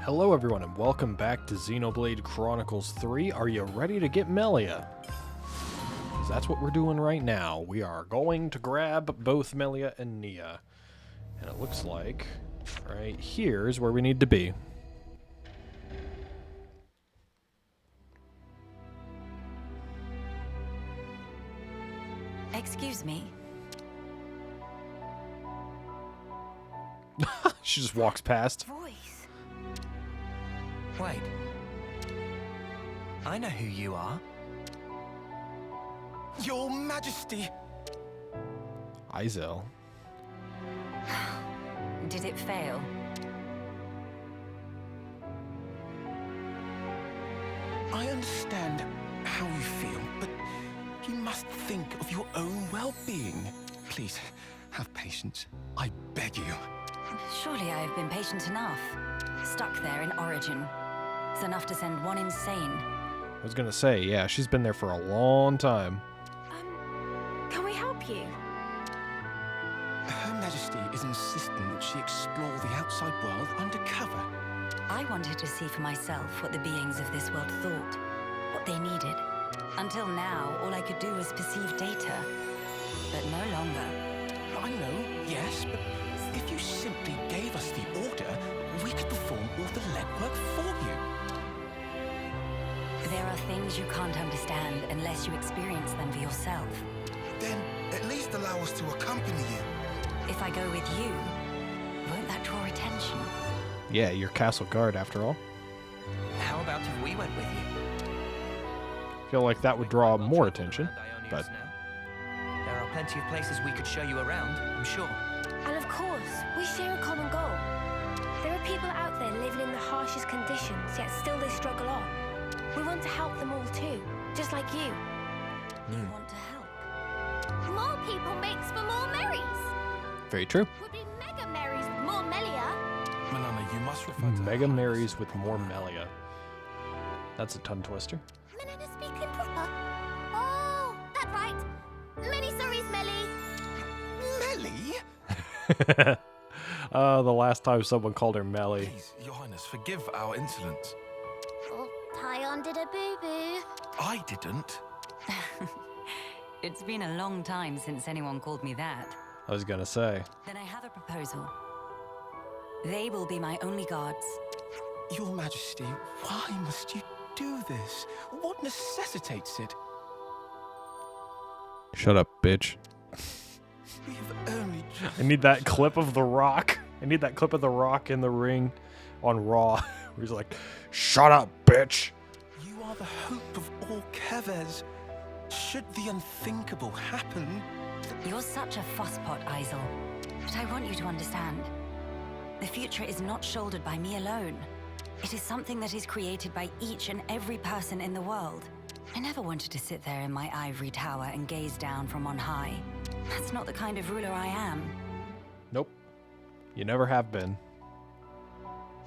Hello everyone and welcome back to Xenoblade Chronicles 3. Are you ready to get Melia? 'Cause that's what we're doing right now. We are going to grab both Melia and Nia. And it looks like right here's where we need to be. Excuse me. She just walks past. Voice. Wait. I know who you are. Your Majesty! Izel. Did it fail? I understand how you feel, but you must think of your own well-being. Please, have patience. I beg you. Surely I have been patient enough. Stuck there in Origin. It's enough to send one insane. I was gonna say, yeah, she's been there for a long time. Can we help you? Her Majesty is insisting that she explore the outside world undercover. I wanted to see for myself what the beings of this world thought, what they needed. Until now, all I could do was perceive data. But no longer. I know, yes, but if you simply gave us the order, we could perform all the legwork for you. There are things you can't understand unless you experience them for yourself. Then at least allow us to accompany you. If I go with you, won't that draw attention? Yeah, you're castle guard after all. How about if we went with you? Feel like that would draw more attention, but There are plenty of places we could show you around, I'm sure. And of course, we share a common goal. There are people out there living in the harshest conditions, yet still they struggle on. We want to help them all too, just like you. We want to help. More people makes for more Marys. very true. Would be mega Marys with more Melia. Manana, you must refer to Mega Marys with more Melia. That's a tongue twister. Manana speaking proper. Oh, that's right. Many sorries, Melly. Melly? The last time someone called her Melly. Please, Your Highness, forgive our insolence. Oh, Tyon did a boo-boo. I didn't. It's been a long time since anyone called me that. I was gonna say. Then I have a proposal. They will be my only guards. Your Majesty, why must you do this? What necessitates it? Shut up, bitch. We have only just... I need that clip of The Rock. I need that clip of The Rock in the ring on Raw. Where he's like, shut up, bitch. You are the hope of all Kevers. Should the unthinkable happen... You're such a fusspot, Izel. But I want you to understand. The future is not shouldered by me alone. It is something that is created by each and every person in the world. I never wanted to sit there in my ivory tower and gaze down from on high. That's not the kind of ruler I am. Nope. You never have been.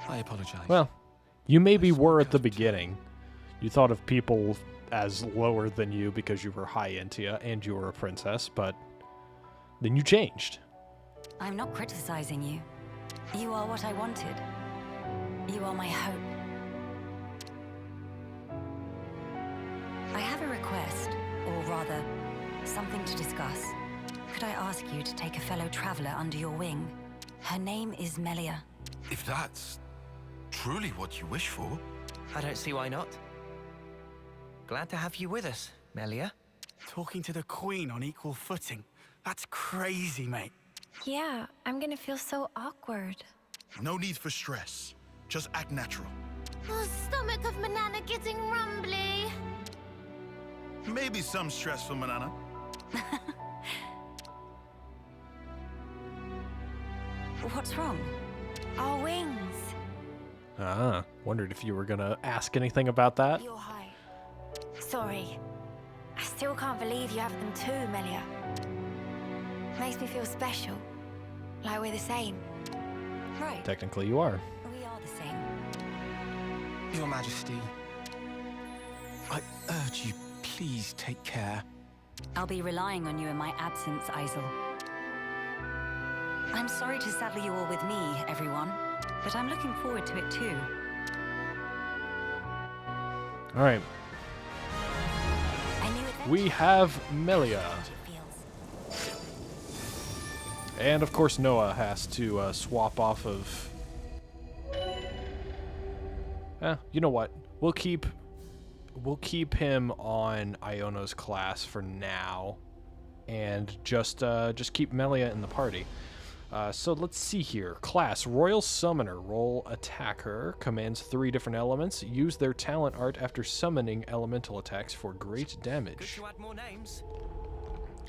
I apologize. Well, you maybe were at the beginning. You thought of people as lower than you because you were high Entia and you were a princess, but then you changed. I'm not criticizing you. You are what I wanted. You are my hope. I have a request, or rather, something to discuss. Could I ask you to take a fellow traveler under your wing? Her name is Melia. If that's truly what you wish for, I don't see why not. Glad to have you with us, Melia. Talking to the Queen on equal footing. That's crazy, mate. Yeah, I'm gonna feel so awkward. no need for stress. Just act natural. Oh, stomach of Manana getting rumbly. Maybe some stress for Manana. What's wrong? Our wings. Ah, wondered if you were gonna ask anything about that. You're high. Sorry. I still can't believe you have them too, Melia. Makes me feel special. Like we're the same. Right. Technically you are. We are the same. Your Majesty, I urge you, please take care. I'll be relying on you in my absence, Izel. I'm sorry to saddle you all with me, everyone, but I'm looking forward to it too. Alright. We have Melia. And of course Noah has to swap off of... you know what? We'll keep him on Iono's class for now. And just keep Melia in the party. So let's see here. Class, Royal Summoner. Role Attacker. Commands 3 different elements. Use their talent art after summoning elemental attacks for great damage. Good to add more names.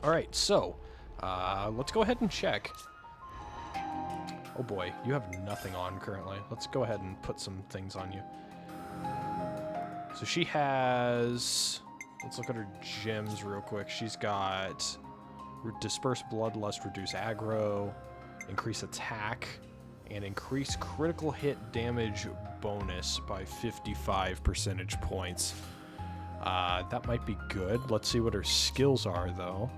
Alright, so, let's go ahead and check. Oh boy, you have nothing on currently. Let's go ahead and put some things on you. So she has... Let's look at her gems real quick. She's got Disperse Bloodlust, Reduce Aggro, Increase Attack, and Increase Critical Hit Damage bonus by 55 percentage points. That might be good. Let's see what her skills are, though.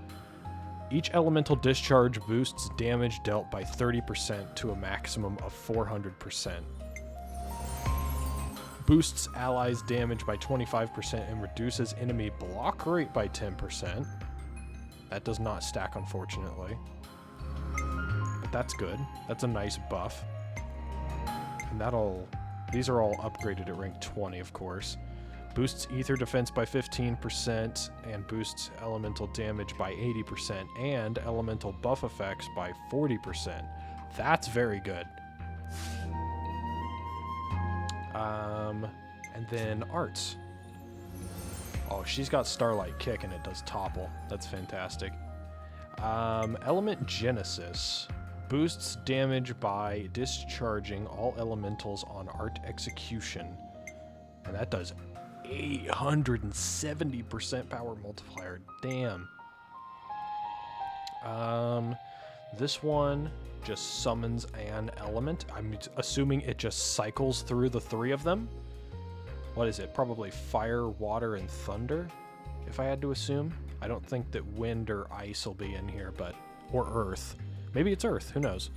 Each elemental discharge boosts damage dealt by 30% to a maximum of 400%. Boosts allies' damage by 25% and reduces enemy block rate by 10%. That does not stack, unfortunately. But that's good. That's a nice buff. And these are all upgraded at rank 20, of course. Boosts ether defense by 15% and boosts elemental damage by 80% and elemental buff effects by 40%. That's very good. And then arts. Oh, she's got Starlight Kick and it does topple. That's fantastic. Element Genesis. Boosts damage by discharging all elementals on art execution. And that does 870% power multiplier. Damn. This one just summons an element. I'm assuming it just cycles through the 3 of them. What is it? Probably fire, water, and thunder, if I had to assume. I don't think that wind or ice will be in here, or earth. Maybe it's earth. Who knows?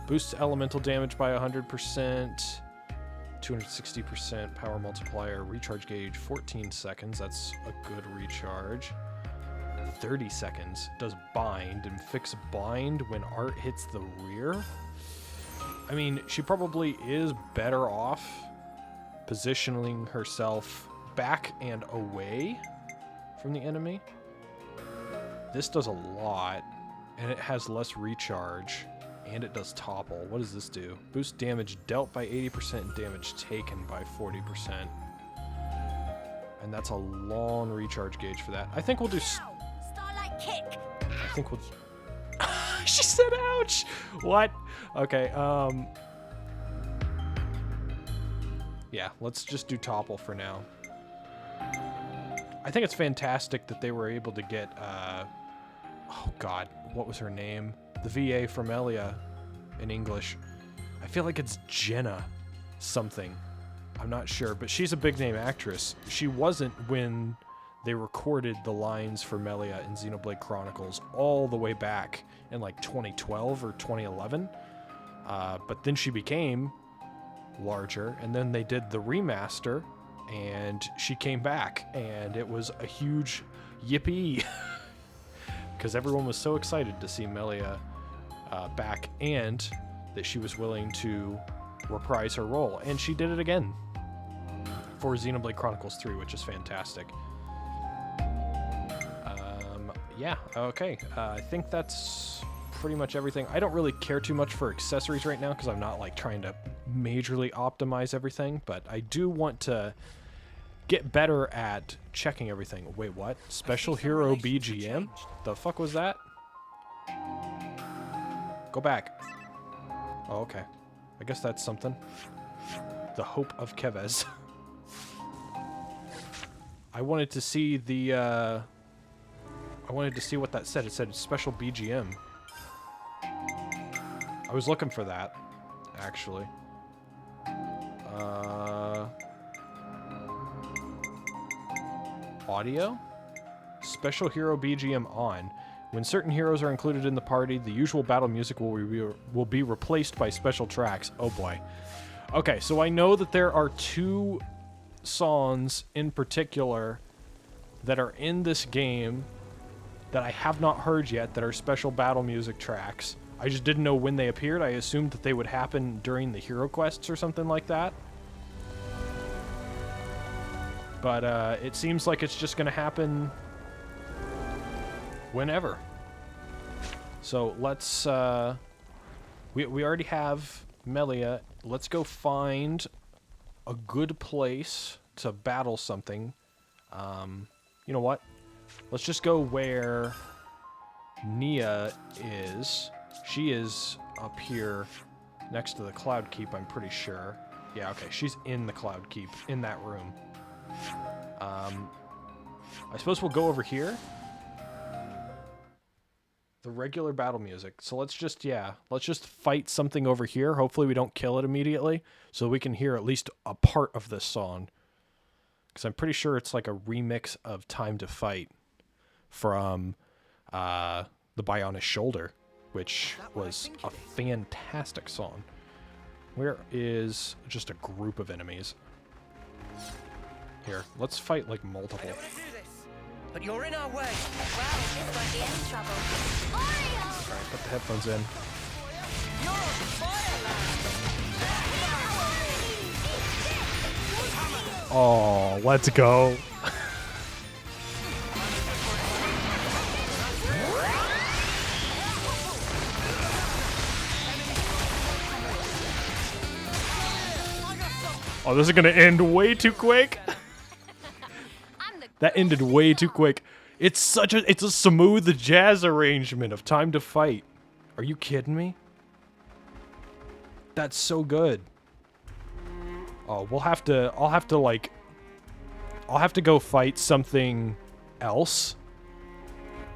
Boosts elemental damage by 100%. 260% power multiplier. Recharge gauge 14 seconds. That's a good recharge. 30 seconds. Does bind and fix bind when art hits the rear. I mean, she probably is better off positioning herself back and away from the enemy. This does a lot, and it has less recharge, and it does topple. What does this do? Boost damage dealt by 80% and damage taken by 40%. And that's a long recharge gauge for that. I think we'll do... Starlight Kick! I think we'll... She said ouch! What? Okay, yeah, let's just do topple for now. I think it's fantastic that they were able to get, oh god, what was her name? The VA for Melia in English. I feel like it's Jenna something. I'm not sure, but she's a big name actress. She wasn't when they recorded the lines for Melia in Xenoblade Chronicles all the way back in like 2012 or 2011. But then she became larger, and then they did the remaster, and she came back, and it was a huge yippee because everyone was so excited to see Melia back, and that she was willing to reprise her role, and she did it again for Xenoblade Chronicles 3, which is fantastic. Yeah, okay. I think that's pretty much everything. I don't really care too much for accessories right now because I'm not like trying to majorly optimize everything, but I do want to get better at checking everything. Wait, what? Special Hero BGM? The fuck was that? Go back. Oh, okay. I guess that's something. The Hope of Kevez. I wanted to see the, I wanted to see what that said. It said Special BGM. I was looking for that, actually. Audio? Special Hero BGM on. When certain heroes are included in the party, the usual battle music will be replaced by special tracks. Oh boy. Okay, so I know that there are 2 songs in particular that are in this game that I have not heard yet that are special battle music tracks. I just didn't know when they appeared. I assumed that they would happen during the hero quests or something like that. But it seems like it's just going to happen whenever. So let's... we already have Melia. Let's go find a good place to battle something. You know what? Let's just go where Nia is. She is up here next to the Cloud Keep, I'm pretty sure. Yeah, okay, she's in the Cloud Keep, in that room. I suppose we'll go over here. The regular battle music. So let's just, yeah, let's just fight something over here. Hopefully we don't kill it immediately, so we can hear at least a part of this song. Because I'm pretty sure it's like a remix of Time to Fight from the Bionic Shoulder, which was a fantastic song. Where is just a group of enemies? Here, let's fight like multiple. But you're in our way. Well, this won't be any trouble. Alright, put the headphones in. Oh, let's go. Oh, this is gonna end way too quick. That ended way too quick. It's a smooth jazz arrangement of Time to Fight. Are you kidding me? That's so good. Oh, I'll have to go fight something else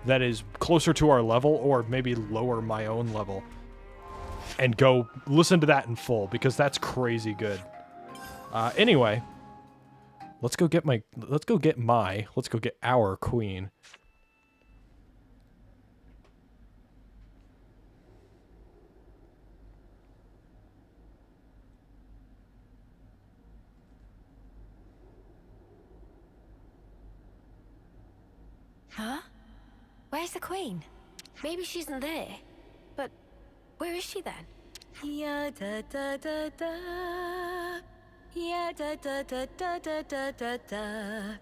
that is closer to our level, or maybe lower my own level, and go listen to that in full, because that's crazy good. Anyway, let's go get our queen. Huh? Where's the queen? Maybe she isn't there. But where is she then? Yeah, da da da da. Yeah, da da da da da da da da.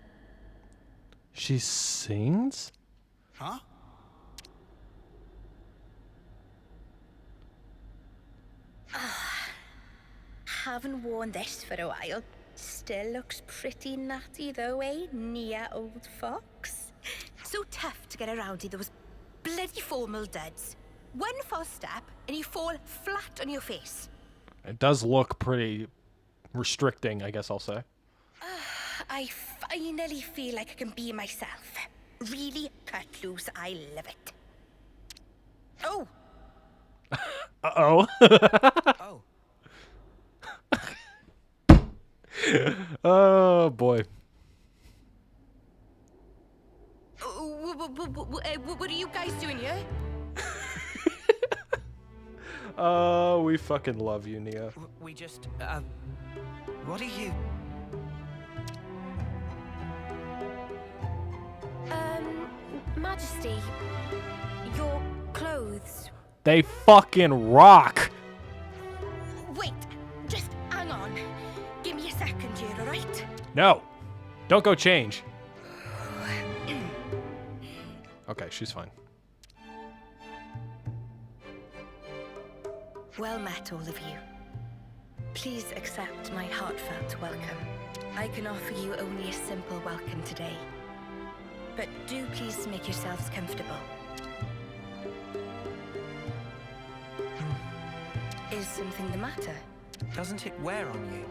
She sings? Huh? Haven't worn this for a while. Still looks pretty natty though, eh, Nia, old fox? So tough to get around in those bloody formal duds. One false step and you fall flat on your face. It does look pretty restricting, I guess I'll say. I finally feel like I can be myself. Really cut loose, I love it. Oh! Uh-oh. Oh. Oh, boy. What are you guys doing here? Oh, we fucking love you, Nia. We just, what are you? Majesty, your clothes. They fucking rock. Wait, just hang on. Give me a second here, alright? No. Don't go change. Okay, she's fine. Well met, all of you. Please accept my heartfelt welcome. I can offer you only a simple welcome today. But do please make yourselves comfortable. Is something the matter? Doesn't it wear on you?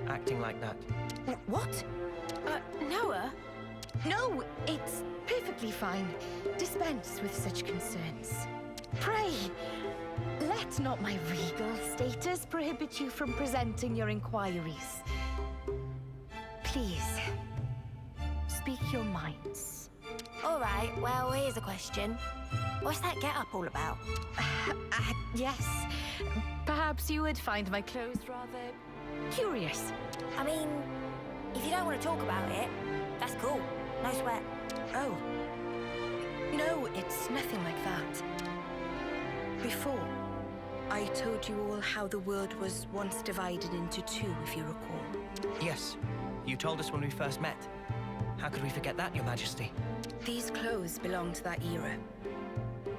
Acting like that. What? Noah? No, it's perfectly fine. Dispense with such concerns. Pray, let not my regal status prohibit you from presenting your inquiries. Please, speak your minds. Alright, well, here's a question. What's that get-up all about? Yes, Perhaps you would find my clothes rather curious. I mean, if you don't want to talk about it, that's cool. No sweat. Oh. No, it's nothing like that. Before, I told you all how the world was once divided into two, if you recall. Yes, you told us when we first met. How could we forget that, Your Majesty? These clothes belong to that era,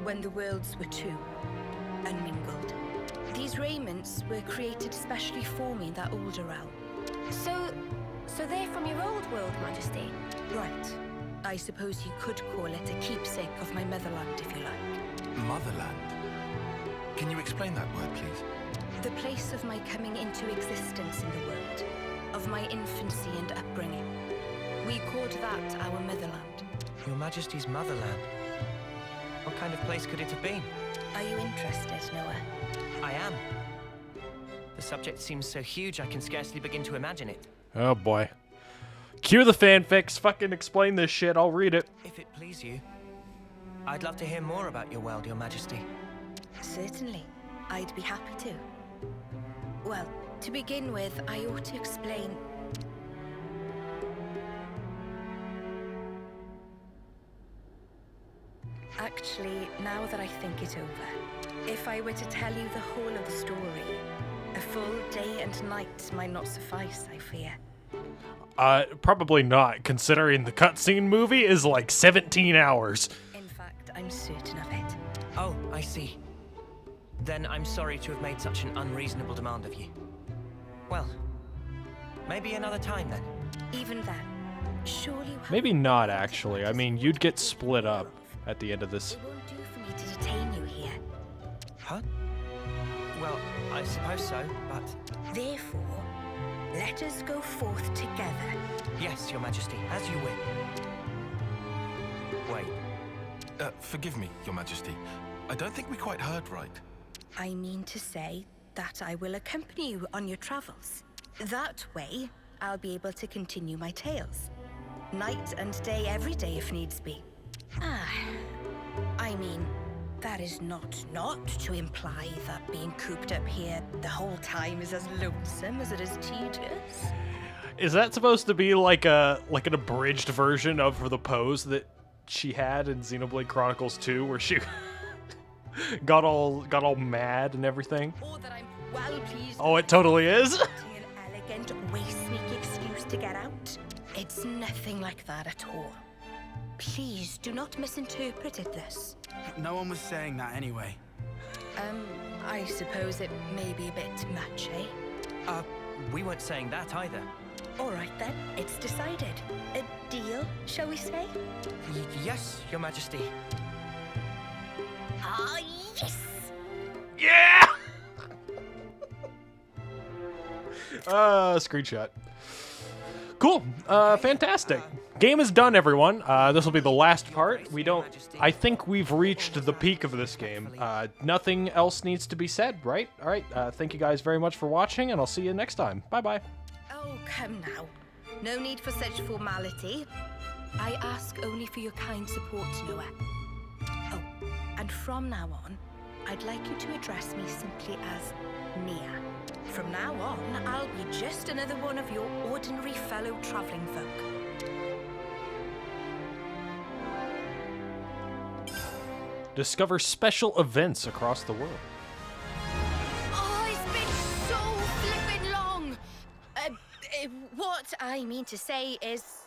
when the worlds were two, unmingled. These raiments were created specially for me in that older realm. So they're from your old world, Majesty? Right. I suppose you could call it a keepsake of my motherland, if you like. Motherland? Can you explain that word, please? The place of my coming into existence in the world, of my infancy and upbringing. We called that our motherland. Your Majesty's motherland? What kind of place could it have been? Are you interested, Noah? I am. The subject seems so huge I can scarcely begin to imagine it. Oh boy. Cue the fanfics. Fucking explain this shit. I'll read it. If it please you, I'd love to hear more about your world, Your Majesty. Certainly. I'd be happy to. Well, to begin with, I ought to explain... Actually, now that I think it over, if I were to tell you the whole of the story, a full day and night might not suffice, I fear. Probably not, considering the cutscene movie is like 17 hours. In fact, I'm certain of it. Oh, I see. Then I'm sorry to have made such an unreasonable demand of you. Well, maybe another time then. Even then, surely you have... Maybe not, actually. I mean, you'd get split up at the end of this. It won't do for me to detain you here. Huh? Well, I suppose so, but... Therefore, let us go forth together. Yes, Your Majesty, as you will. Wait. Forgive me, Your Majesty. I don't think we quite heard right. I mean to say that I will accompany you on your travels. That way, I'll be able to continue my tales. Night and day, every day if needs be. I mean, that is not to imply that being cooped up here the whole time is as lonesome as it is tedious. Is that supposed to be like an abridged version of the pose that she had in Xenoblade Chronicles 2, where she got all mad and everything? Or that I'm well pleased. Oh, it totally is. An elegant way-sneaky excuse to get out. It's nothing like that at all. Please do not misinterpret it this. No one was saying that anyway. I suppose it may be a bit much, eh? We weren't saying that either. All right then, it's decided. A deal, shall we say? Yes, Your Majesty. Ah, yes! Yeah! Screenshot. Cool. Fantastic. Game is done, everyone. This will be the last part. I think we've reached the peak of this game. Nothing else needs to be said, right? All right. Thank you guys very much for watching, and I'll see you next time. Bye-bye. Oh, come now. No need for such formality. I ask only for your kind support, Noah. Oh, and from now on, I'd like you to address me simply as Nia. From now on, I'll be just another one of your ordinary fellow traveling folk. Discover special events across the world. Oh, it's been so flippin' long! What I mean to say is...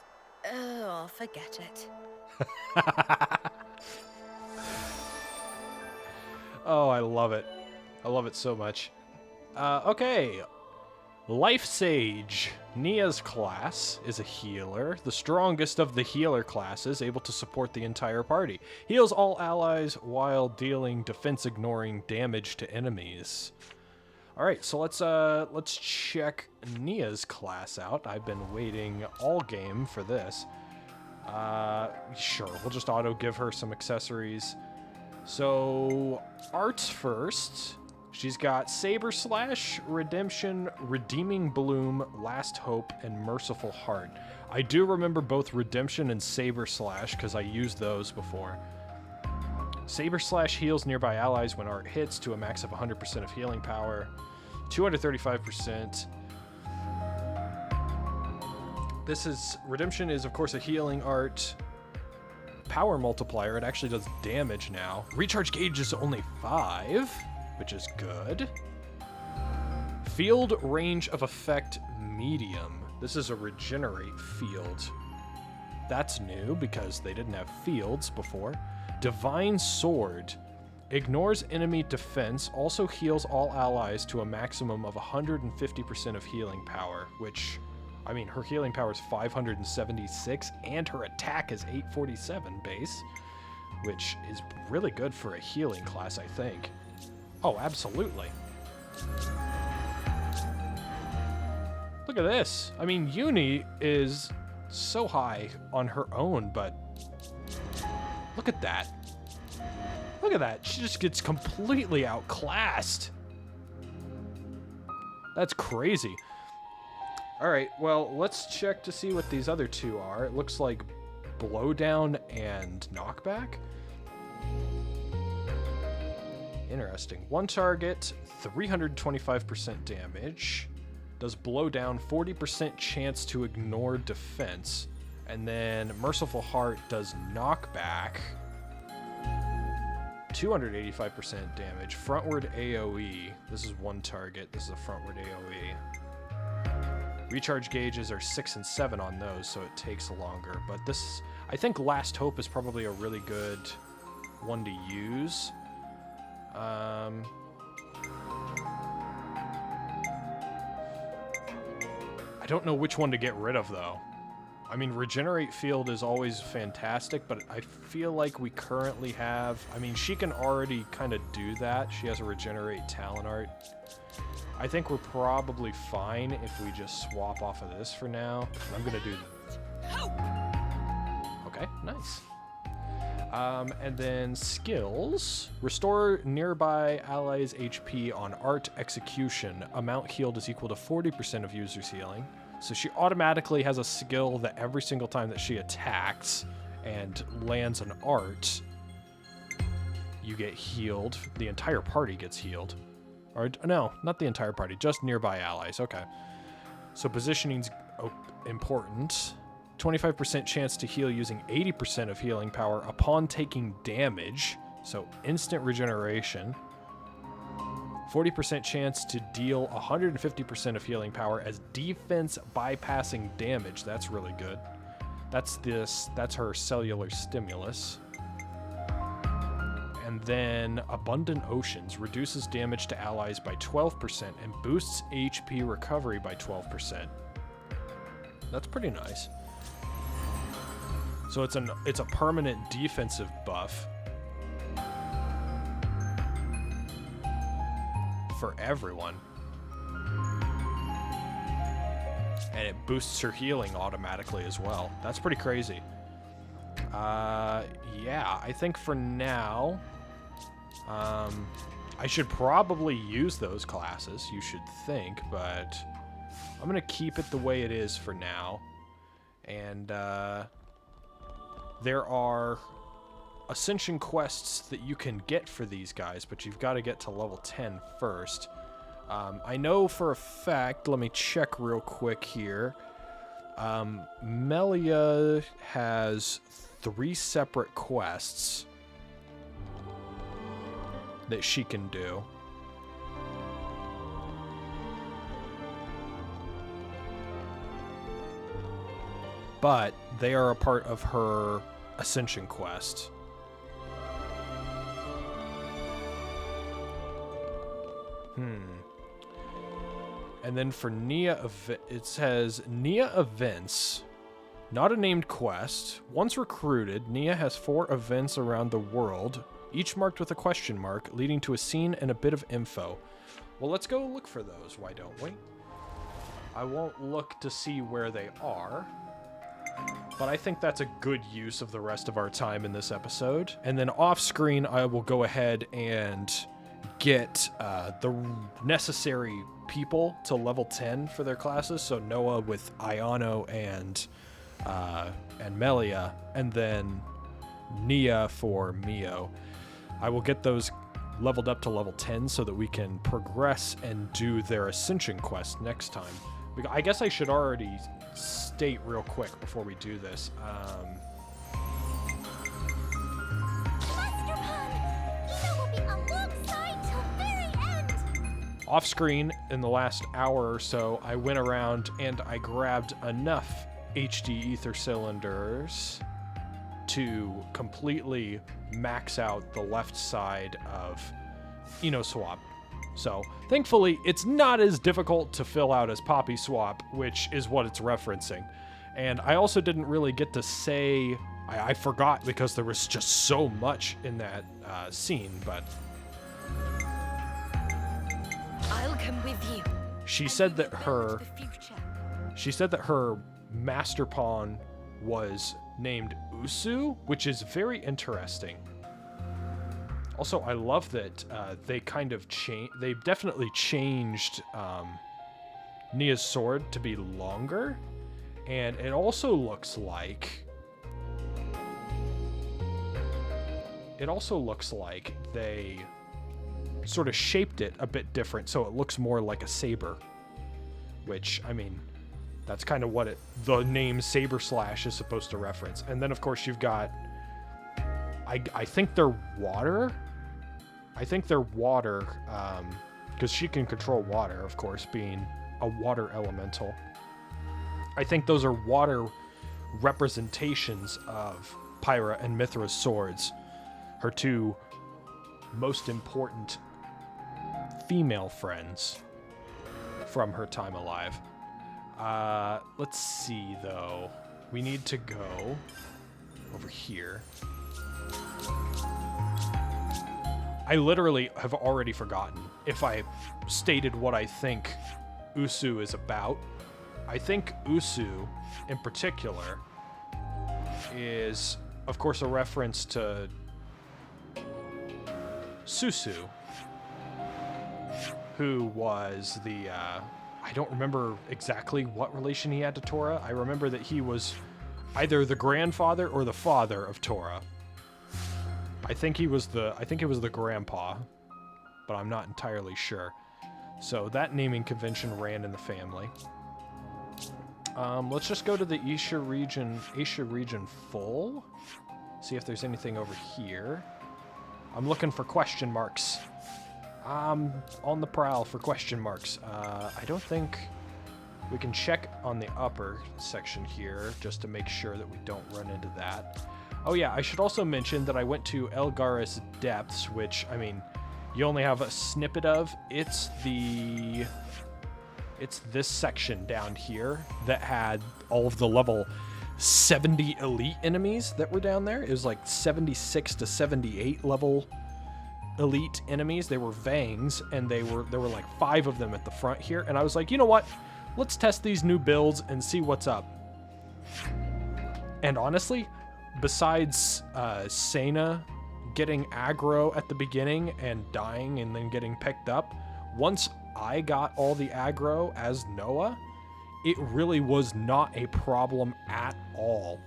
Oh, forget it. Oh, I love it. I love it so much. Okay. Life Sage. Nia's class is a healer, the strongest of the healer classes, able to support the entire party. Heals all allies while dealing defense-ignoring damage to enemies. Alright, so let's check Nia's class out. I've been waiting all game for this. Sure, we'll just auto-give her some accessories. So, arts first. She's got Saber Slash, Redemption, Redeeming Bloom, Last Hope, and Merciful Heart. I do remember both Redemption and Saber Slash because I used those before. Saber Slash heals nearby allies when art hits to a max of 100% of healing power. 235%. Redemption is, of course, a healing art. Power multiplier, it actually does damage now. Recharge gauge is only 5, which is good. Field range of effect medium. This is a regenerate field. That's new because they didn't have fields before. Divine Sword. Ignores enemy defense, also heals all allies to a maximum of 150% of healing power, which, I mean, her healing power is 576 and her attack is 847 base, which is really good for a healing class, I think. Oh, absolutely. Look at this. I mean, Uni is so high on her own, but look at that. Look at that. She just gets completely outclassed. That's crazy. All right, well, let's check to see what these other two are. It looks like Blowdown and Knockback. Interesting. One target, 325% damage. Does Blowdown, 40% chance to ignore defense. And then Merciful Heart does Knockback, 285% damage. Frontward AoE. This is one target. This is a frontward AoE. Recharge gauges are 6 and 7 on those, so it takes longer. But this, I think Last Hope is probably a really good one to use. I don't know which one to get rid of, though. I mean, Regenerate Field is always fantastic, but I feel like we currently have... I mean, she can already kind of do that. She has a Regenerate Talent Art. I think we're probably fine if we just swap off of this for now. I'm going to do... Okay, nice. And then skills. Restore nearby allies' HP on Art Execution. Amount healed is equal to 40% of user's healing. So she automatically has a skill that every single time that she attacks and lands an art, you get healed. The entire party gets healed. Or no, not the entire party, just nearby allies. Okay. So positioning's important. 25% chance to heal using 80% of healing power upon taking damage. So instant regeneration. 40% chance to deal 150% of healing power as defense bypassing damage. That's really good. That's her cellular stimulus. And then Abundant Oceans reduces damage to allies by 12% and boosts HP recovery by 12%. That's pretty nice. So it's a permanent defensive buff for everyone. And it boosts her healing automatically as well. That's pretty crazy. Yeah, I think for now, I should probably use those classes, you should think, but I'm gonna keep it the way it is for now. And, there are Ascension quests that you can get for these guys, but you've got to get to level 10 first. I know for a fact, let me check real quick here. Melia has 3 separate quests that she can do. But they are a part of her Ascension quest. And then for Nia, it says Nia events, not a named quest. Once recruited, Nia has 4 events around the world, each marked with a question mark, leading to a scene and a bit of info. Well, let's go look for those, why don't we? I won't look to see where they are, but I think that's a good use of the rest of our time in this episode. And then off screen, I will go ahead and get the necessary people to level 10 for their classes. So Noah with Ayano and Melia, and then Nia for Mio. I will get those leveled up to level 10 so that we can progress and do their Ascension quest next time. I guess I should already state real quick before we do this. Off screen in the last hour or so, I went around and I grabbed enough HD ether cylinders to completely max out the left side of Swap. So thankfully it's not as difficult to fill out as Poppy Swap, which is what it's referencing. And I also didn't really get to say, I forgot because there was just so much in that scene, but I'll come with you. she said that her master pawn was named Usu, which is very interesting. Also, I love that they kind of they definitely changed Nia's sword to be longer, and it also looks like they sort of shaped it a bit different, so it looks more like a saber, which, I mean, that's kind of what the name Saber Slash is supposed to reference. And then, of course, you've got, I think they're water. Because she can control water, of course, being a water elemental. I think those are water representations of Pyra and Mithra's swords, her two most important female friends from her time alive. Let's see, though. We need to go over here. I literally have already forgotten if I stated what I think Usu is about. I think Usu, in particular, is, of course, a reference to Susu, who was the, I don't remember exactly what relation he had to Tora. I remember that he was either the grandfather or the father of Tora. I think it was the grandpa, but I'm not entirely sure. So that naming convention ran in the family. Let's just go to the Asia region full. See if there's anything over here. I'm looking for question marks. I'm on the prowl for question marks. I don't think we can check on the upper section here just to make sure that we don't run into that. Oh yeah, I should also mention that I went to Elgaris Depths, which, I mean, you only have a snippet of. It's this section down here that had all of the level 70 elite enemies that were down there. It was like 76 to 78 level elite enemies. They were Vangs, and there were like 5 of them at the front here. And I was like, you know what? Let's test these new builds and see what's up. And honestly, besides Sena getting aggro at the beginning and dying and then getting picked up, once I got all the aggro as Noah, it really was not a problem at all.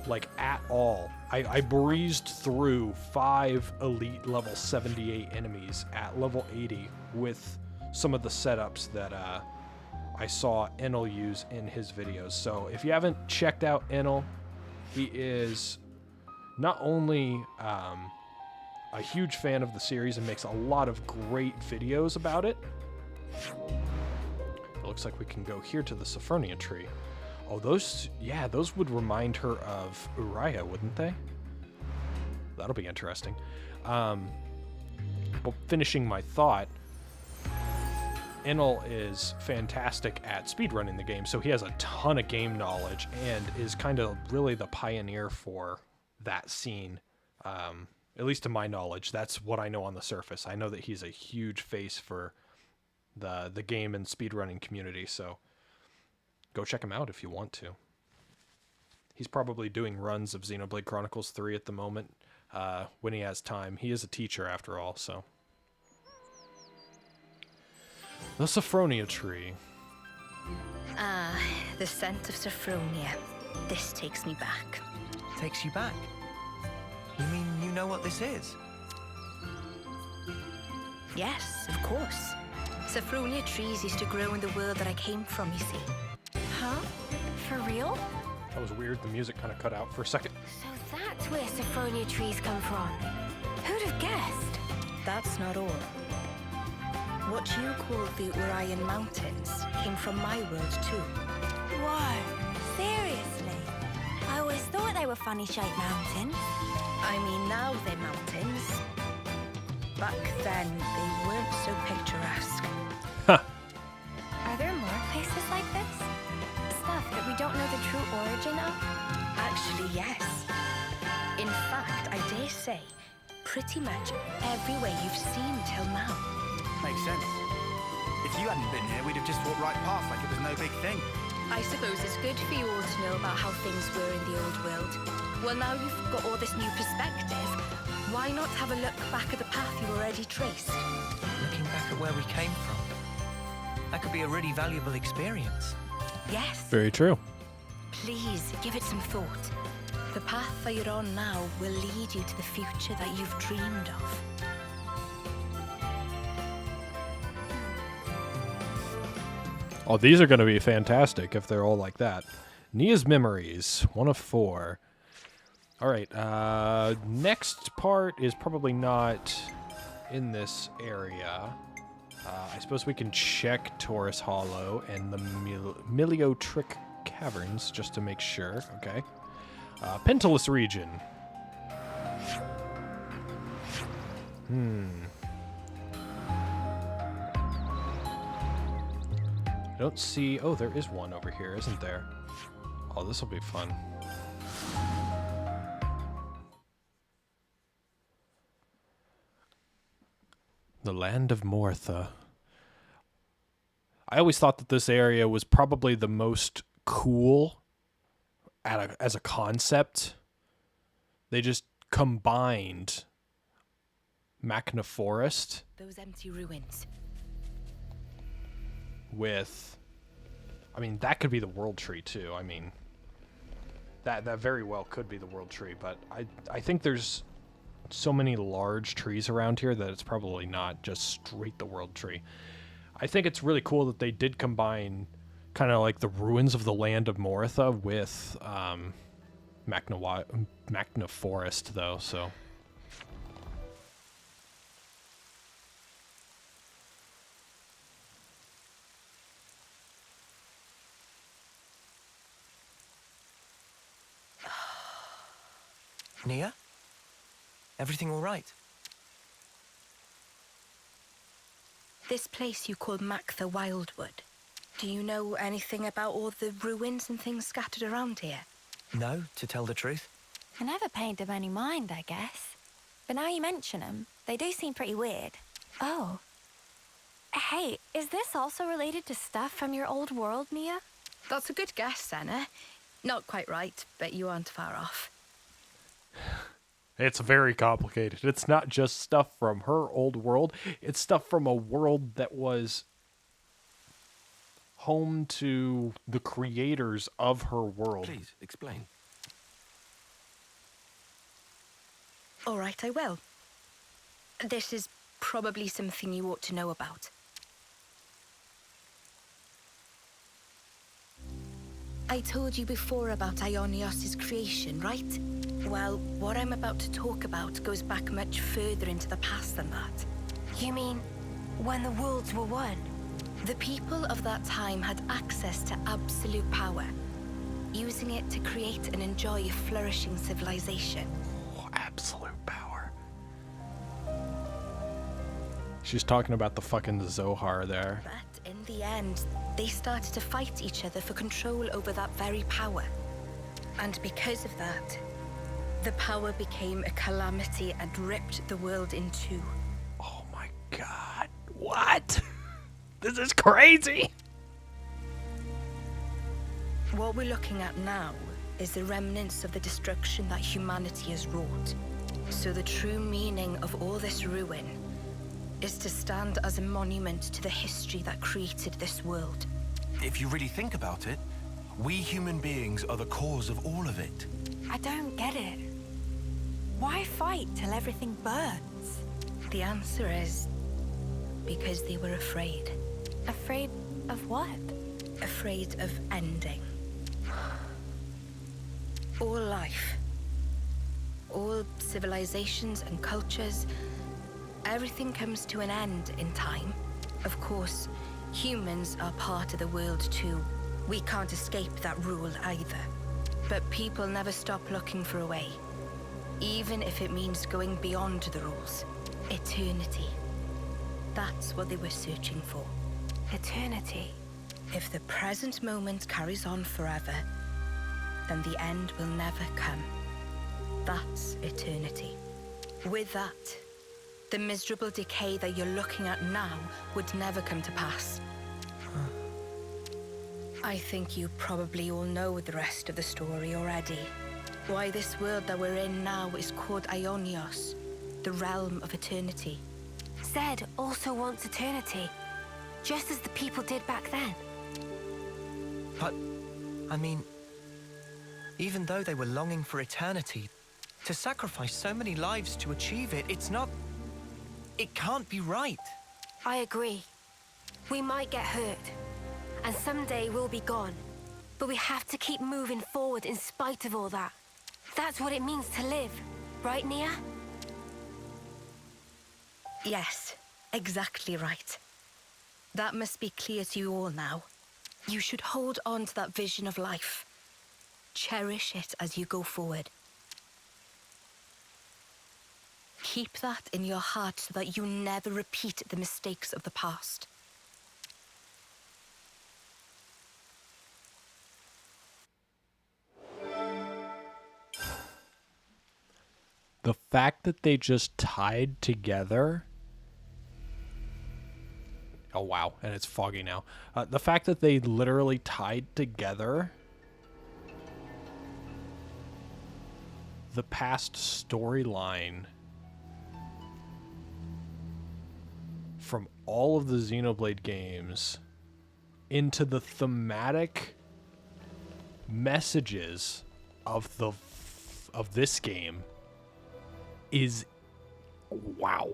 Like, at all. I breezed through 5 elite level 78 enemies at level 80 with some of the setups that I saw Enel use in his videos. So if you haven't checked out Enel, he is not only a huge fan of the series and makes a lot of great videos about it. It looks like we can go here to the Sophronia tree. Oh, those would remind her of Uriah, wouldn't they? That'll be interesting. But finishing my thought, Enel is fantastic at speedrunning the game, so he has a ton of game knowledge and is kind of really the pioneer for that scene. At least to my knowledge, that's what I know on the surface. I know that he's a huge face for the game and speedrunning community, so go check him out if you want to. He's probably doing runs of Xenoblade Chronicles 3 at the moment when he has time. He is a teacher after all, so. The Sophronia tree. Ah, the scent of Sophronia. This takes me back. Takes you back? You mean you know what this is? Yes, of course. Saffronia trees used to grow in the world that I came from, you see. Huh? For real? That was weird. The music kind of cut out for a second. So that's where Saffronia trees come from. Who'd have guessed? That's not all. What you call the Orion Mountains came from my world too. Whoa, seriously? I always thought they were funny-shaped mountains. I mean, now they're mountains. Back then, they weren't so picturesque. Are there more places like this? Stuff that we don't know the true origin of? Actually, yes. In fact, I dare say, pretty much everywhere you've seen till now. Makes sense. If you hadn't been here, we'd have just walked right past like it was no big thing. I suppose it's good for you all to know about how things were in the old world. Well, now you've got all this new perspective, why not have a look back at the path you already traced? Looking back at where we came from. That could be a really valuable experience. Yes. Very true. Please, give it some thought. The path that you're on now will lead you to the future that you've dreamed of. Oh, these are going to be fantastic if they're all like that. Nia's Memories, 1 of 4. All right, next part is probably not in this area. I suppose we can check Taurus Hollow and the Miliotric Caverns just to make sure. Okay. Pentalus region. I don't see... Oh, there is one over here, isn't there? Oh, this will be fun. The Land of Mortha. I always thought that this area was probably the most cool as a concept. They just combined Machna Forest Those empty ruins. with... I mean, that could be the World Tree, too. I mean, that very well could be the World Tree, but I think there's so many large trees around here that it's probably not just straight the World Tree. I think it's really cool that they did combine kind of like the ruins of the Land of Mortha with Machna Forest, though, so... Nia? Everything all right? This place you call Mactha Wildwood. Do you know anything about all the ruins and things scattered around here? No, to tell the truth. I never paid them any mind, I guess. But now you mention them, they do seem pretty weird. Oh. Hey, is this also related to stuff from your old world, Nia? That's a good guess, Senna. Not quite right, but you aren't far off. It's very complicated. It's not just stuff from her old world. It's stuff from a world that was home to the creators of her world. Please, explain. All right, I will. This is probably something you ought to know about. I told you before about Ionios' creation, right? Well, what I'm about to talk about goes back much further into the past than that. You mean when the worlds were one? The people of that time had access to absolute power, using it to create and enjoy a flourishing civilization. Oh, absolute power. She's talking about the fucking Zohar there. But in the end, they started to fight each other for control over that very power. And because of that, the power became a calamity and ripped the world in two. Oh my god. What? This is crazy! What we're looking at now is the remnants of the destruction that humanity has wrought. So the true meaning of all this ruin is to stand as a monument to the history that created this world. If you really think about it, we human beings are the cause of all of it. I don't get it. Why fight till everything burns? The answer is because they were afraid. Afraid of what? Afraid of ending. All life, all civilizations and cultures, everything comes to an end in time. Of course, humans are part of the world too. We can't escape that rule either. But people never stop looking for a way, even if it means going beyond the rules. Eternity. That's what they were searching for. Eternity. If the present moment carries on forever, then the end will never come. That's eternity. With that, the miserable decay that you're looking at now would never come to pass. I think you probably all know the rest of the story already. Why this world that we're in now is called Aionios, the realm of eternity. Zed also wants eternity, just as the people did back then. But, I mean, even though they were longing for eternity, to sacrifice so many lives to achieve it, it can't be right. I agree. We might get hurt, and someday we'll be gone. But we have to keep moving forward in spite of all that. That's what it means to live, right, Nia? Yes, exactly right. That must be clear to you all now. You should hold on to that vision of life. Cherish it as you go forward. Keep that in your heart so that you never repeat the mistakes of the past. The fact that they just tied together... Oh, wow. And it's foggy now. The fact that they literally tied together the past storyline from all of the Xenoblade games into the thematic messages of this game is, wow.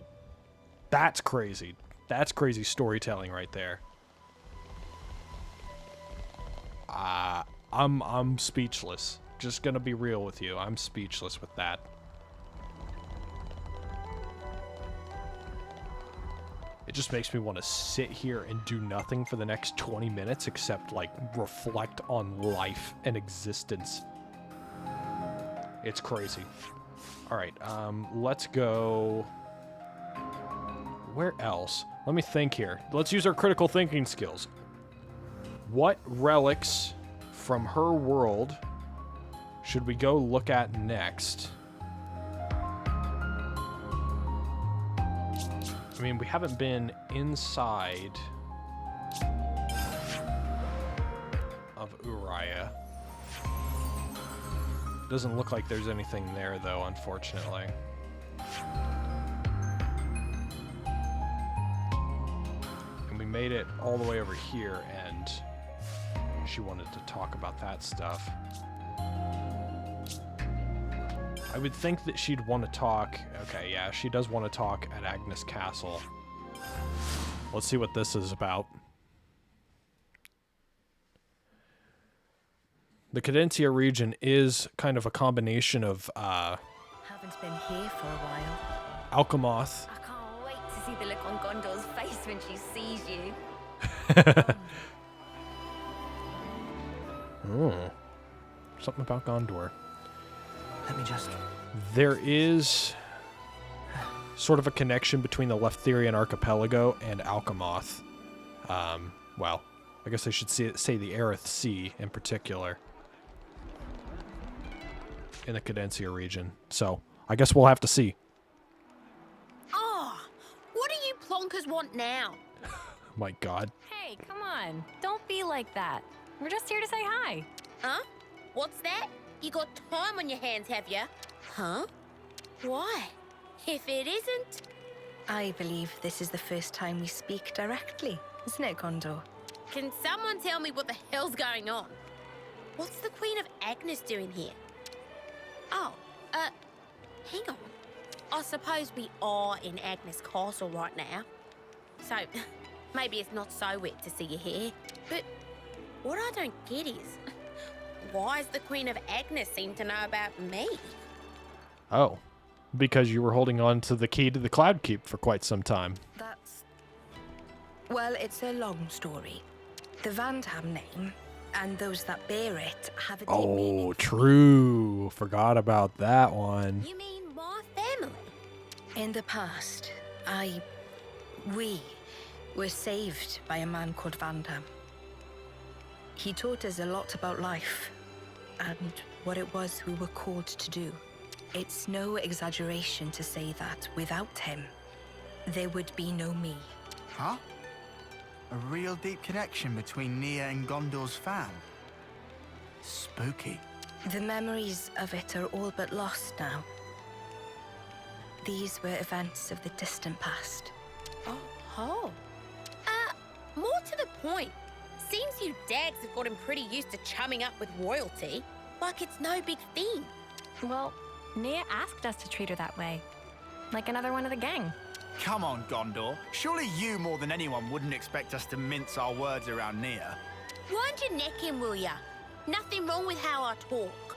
That's crazy. That's crazy storytelling right there. I'm speechless. Just gonna be real with you. I'm speechless with that. It just makes me want to sit here and do nothing for the next 20 minutes except, like, reflect on life and existence. It's crazy. Alright, let's go... Where else? Let me think here. Let's use our critical thinking skills. What relics from her world should we go look at next? I mean, we haven't been inside of Uriah. Doesn't look like there's anything there, though, unfortunately. And we made it all the way over here, and she wanted to talk about that stuff. I would think that she'd want to talk... Okay, yeah, she does want to talk at Agnes Castle. Let's see what this is about. The Cadencia region is kind of a combination of, Haven't been here for a while. Alchemoth. I can't wait to see the look on Gondor's face when she sees you. Something about Gondor. Let me just... There is sort of a connection between the Leftherian Archipelago and Alchemoth. Well, I guess I should say the Aerith Sea in particular. In the Cadencia region. So, I guess we'll have to see. Oh, what do you plonkers want now? My God. Hey, come on. Don't be like that. We're just here to say hi. Huh? What's that? You got time on your hands, have you? Huh? Why? If it isn't... I believe this is the first time we speak directly, isn't it, Gondor? Can someone tell me what the hell's going on? What's the Queen of Agnes doing here? Oh, Hang on. I suppose we are in Agnes Castle right now. So, maybe it's not so weird to see you here. But what I don't get is, why does the Queen of Agnes seem to know about me? Oh, because you were holding on to the key to the Cloud Keep for quite some time. That's... Well, it's a long story. The Vandham name, and those that bear it, have a deep meaning. Oh, true. Forgot about that one. You mean my family? In the past, we were saved by a man called Vandham. He taught us a lot about life and what it was we were called to do. It's no exaggeration to say that without him, there would be no me. Huh? A real deep connection between Nia and Gondor's fam. Spooky. The memories of it are all but lost now. These were events of the distant past. Oh. More to the point. Seems you dags have gotten pretty used to chumming up with royalty. Like it's no big thing. Well, Nia asked us to treat her that way. Like another one of the gang. Come on, Gondor. Surely you more than anyone wouldn't expect us to mince our words around Nia. Wind your neck in, will ya? Nothing wrong with how I talk.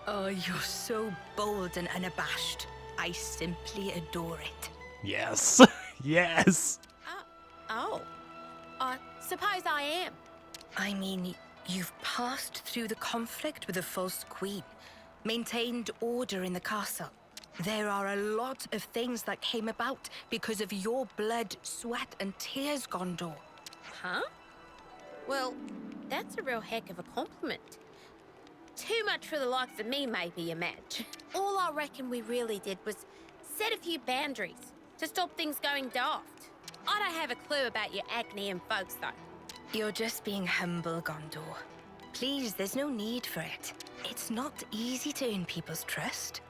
Oh, you're so bold and unabashed. I simply adore it. Yes. Yes. I suppose I am. I mean, you've passed through the conflict with the false queen, maintained order in the castle. There are a lot of things that came about because of your blood, sweat, and tears, Gondor. Huh? Well, that's a real heck of a compliment. Too much for the likes of me, maybe, you match. All I reckon we really did was set a few boundaries to stop things going daft. I don't have a clue about your Agnian folks, though. You're just being humble, Gondor. Please, there's no need for it. It's not easy to earn people's trust,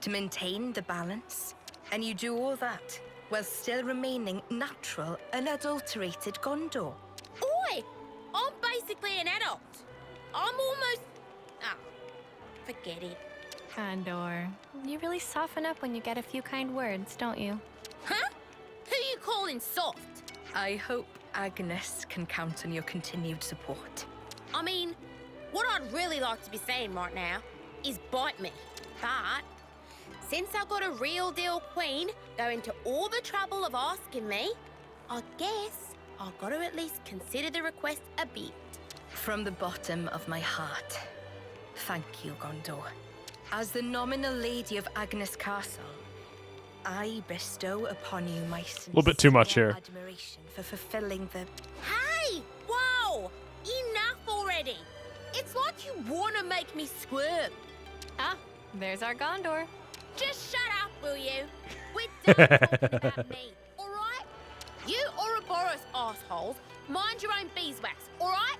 to maintain the balance, and you do all that while still remaining natural, unadulterated Gondor. Oi! I'm basically an adult. I'm almost... forget it. Gondor, you really soften up when you get a few kind words, don't you? Huh? Who you calling soft? I hope Agnes can count on your continued support. I mean, what I'd really like to be saying right now is bite me. But since I've got a real deal queen going to all the trouble of asking me, I guess I've got to at least consider the request a bit. From the bottom of my heart, thank you, Gondor. As the nominal lady of Agnes Castle, I bestow upon you my sincere little bit too much here. admiration for fulfilling the... Hey! Whoa! Enough already! It's like you want to make me squirm. Ah, there's our Gondor. Just shut up, will you? We're done talking about me, alright? You Ouroboros assholes, mind your own beeswax, alright?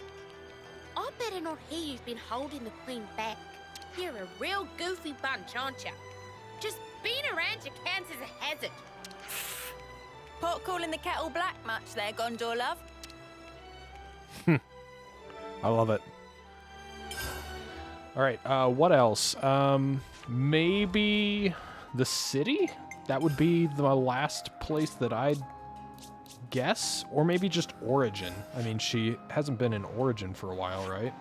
I better not hear you've been holding the queen back. You're a real goofy bunch, aren't you? Just being around you counts as a hazard. Pot calling the kettle black much there, Gondor love? I love it. All right, what else? Maybe the city? That would be the last place that I'd guess. Or maybe just Origin. I mean, she hasn't been in Origin for a while, right?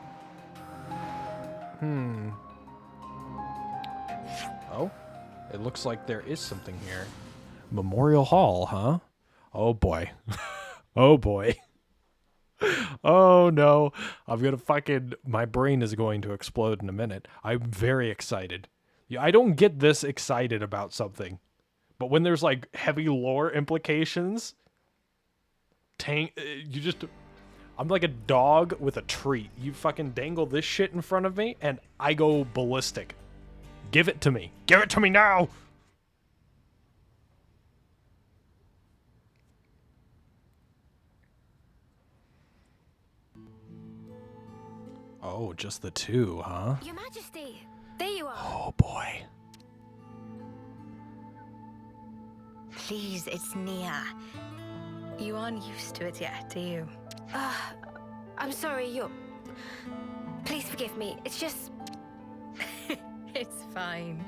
Oh, it looks like there is something here. Memorial Hall, huh? Oh boy. Oh boy. Oh no. My brain is going to explode in a minute. I'm very excited. Yeah, I don't get this excited about something. But when there's like heavy lore implications, I'm like a dog with a treat. You fucking dangle this shit in front of me and I go ballistic. Give it to me. Give it to me now. Oh, just the two, huh? Your Majesty, there you are. Oh boy. Please, it's Nia. You aren't used to it yet, are you? I'm sorry, Please forgive me. It's just... It's fine.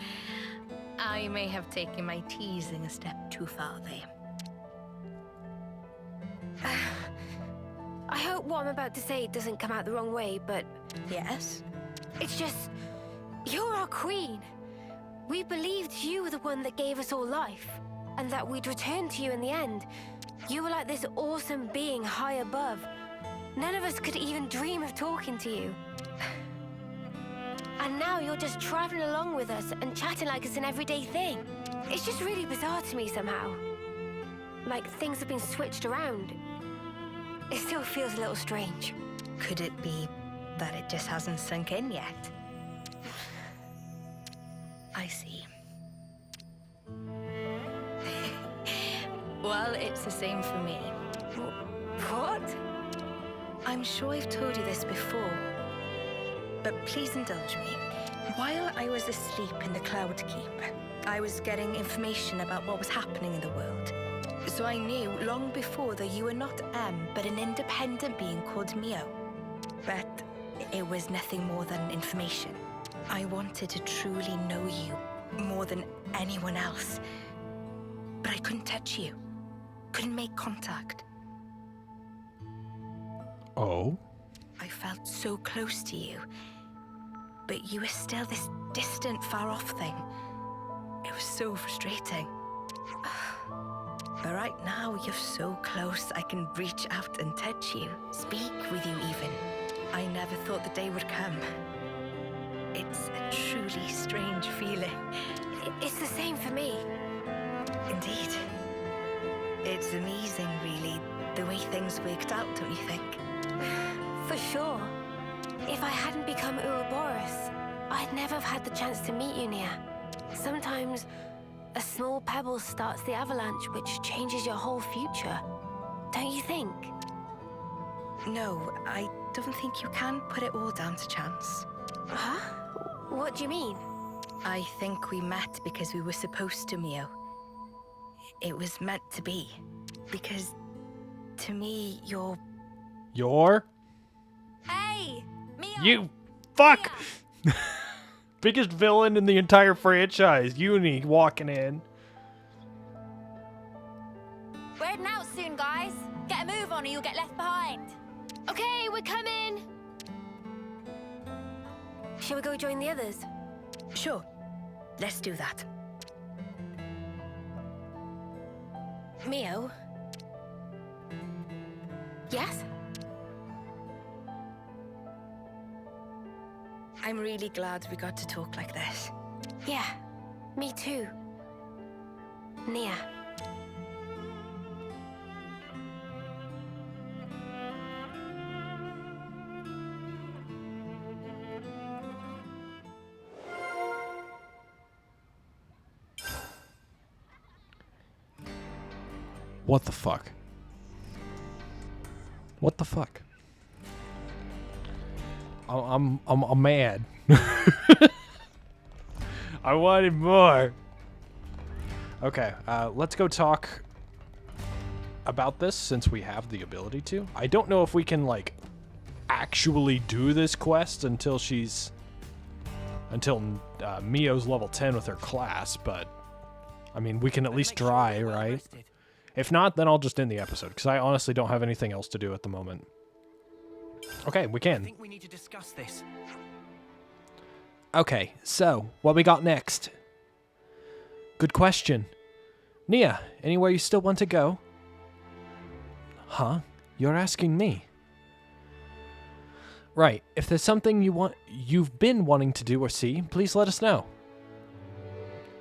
I may have taken my teasing a step too far there. I hope what I'm about to say doesn't come out the wrong way, but Yes? it's just... You're our queen. We believed you were the one that gave us all life, and that we'd return to you in the end. You were like this awesome being high above. None of us could even dream of talking to you. And now you're just traveling along with us and chatting like it's an everyday thing. It's just really bizarre to me somehow. Like things have been switched around. It still feels a little strange. Could it be that it just hasn't sunk in yet? I see. Well, it's the same for me. What? I'm sure I've told you this before, but please indulge me. While I was asleep in the Cloud Keep, I was getting information about what was happening in the world. So I knew long before that you were not M, but an independent being called Mio. But it was nothing more than information. I wanted to truly know you more than anyone else. But I couldn't touch you. Couldn't make contact. Oh? I felt so close to you. But you were still this distant, far-off thing. It was so frustrating. But right now, you're so close, I can reach out and touch you. Speak with you, even. I never thought the day would come. It's a truly strange feeling. It's the same for me. Indeed. It's amazing, really, the way things worked out, don't you think? For sure. If I hadn't become Ouroboros, I'd never have had the chance to meet you, Nia. Sometimes, a small pebble starts the avalanche, which changes your whole future. Don't you think? No, I don't think you can put it all down to chance. Huh? What do you mean? I think we met because we were supposed to, Mio. It was meant to be. Because, to me, you're... Your? Hey! Mio! You fuck! Biggest villain in the entire franchise. Uni walking in. We're heading out soon, guys. Get a move on or you'll get left behind. Okay, we're coming! Shall we go join the others? Sure. Let's do that. Mio? Yes? I'm really glad we got to talk like this. Yeah, me too. Nia. What the fuck? What the fuck? I'm mad. I wanted more. Okay, let's go talk about this since we have the ability to. I don't know if we can like actually do this quest until Mio's level 10 with her class, but I mean we can at least try, right? If not, then I'll just end the episode because I honestly don't have anything else to do at the moment. Okay, we can. I think we need to discuss this. Okay, so what we got next? Good question. Nia, anywhere you still want to go? Huh? You're asking me. Right, if there's something you've been wanting to do or see, please let us know.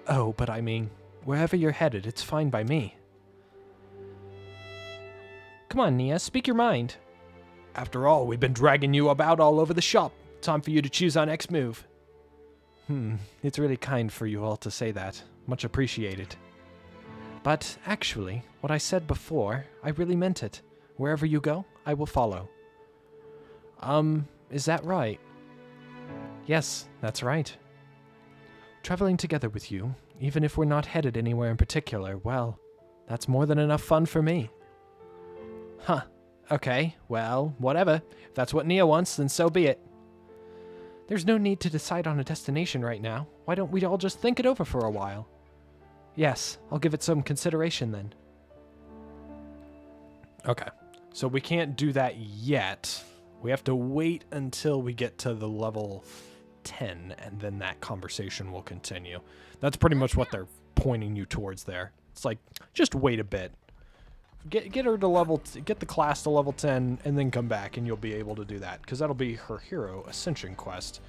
Oh, but I mean, wherever you're headed, it's fine by me. Come on, Nia, speak your mind. After all, we've been dragging you about all over the shop. Time for you to choose our next move. It's really kind for you all to say that. Much appreciated. But actually, what I said before, I really meant it. Wherever you go, I will follow. Is that right? Yes, that's right. Traveling together with you, even if we're not headed anywhere in particular, well, that's more than enough fun for me. Huh. Okay, well, whatever. If that's what Nia wants, then so be it. There's no need to decide on a destination right now. Why don't we all just think it over for a while? Yes, I'll give it some consideration then. Okay, so we can't do that yet. We have to wait until we get to the level 10, and then that conversation will continue. That's pretty much what they're pointing you towards there. It's like, just wait a bit. Get her to get the class to level 10, and then come back, and you'll be able to do that, because that'll be her hero ascension quest,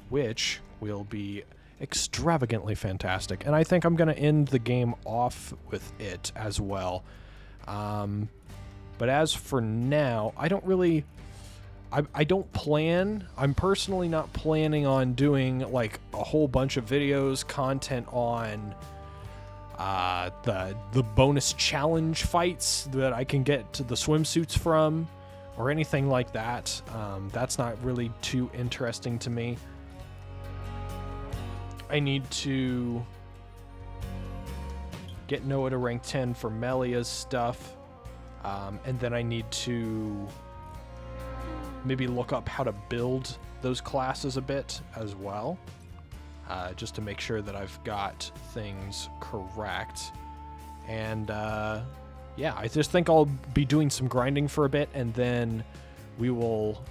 which will be extravagantly fantastic. And I think I'm going to end the game off with it as well. But as for now, I don't really... I don't plan... I'm personally not planning on doing, like, a whole bunch of videos, content on the bonus challenge fights that I can get to the swimsuits from, or anything like that. That's not really too interesting to me. I need to get Noah to rank 10 for Melia's stuff. And then I need to maybe look up how to build those classes a bit as well. Just to make sure that I've got things correct. And yeah, I just think I'll be doing some grinding for a bit, and then we will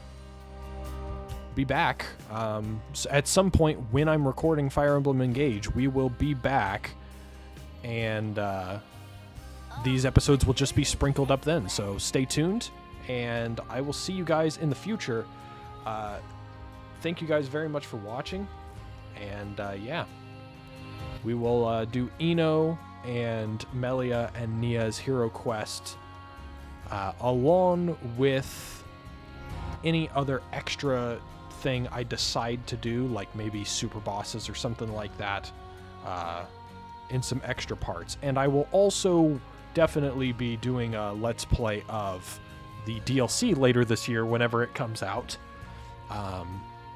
be back. At some point when I'm recording Fire Emblem Engage, we will be back, and these episodes will just be sprinkled up then. So stay tuned, and I will see you guys in the future. Thank you guys very much for watching. And yeah, we will do Ino and Melia and Nia's hero quest, along with any other extra thing I decide to do, like maybe super bosses or something like that, in some extra parts. And I will also definitely be doing a Let's Play of the DLC later this year, whenever it comes out.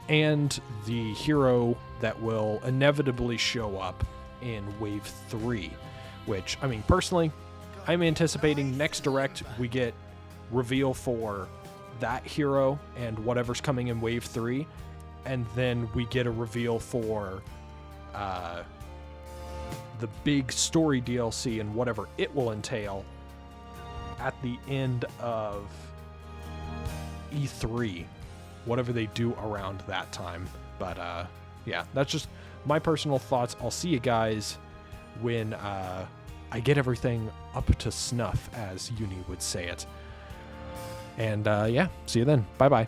And the hero that will inevitably show up in Wave 3, which, I mean, personally, I'm anticipating next Direct we get reveal for that hero and whatever's coming in Wave 3, and then we get a reveal for the big story DLC and whatever it will entail at the end of E3. Whatever they do around that time. But yeah, that's just my personal thoughts. I'll see you guys when I get everything up to snuff, as Uni would say it. And yeah, see you then. Bye-bye.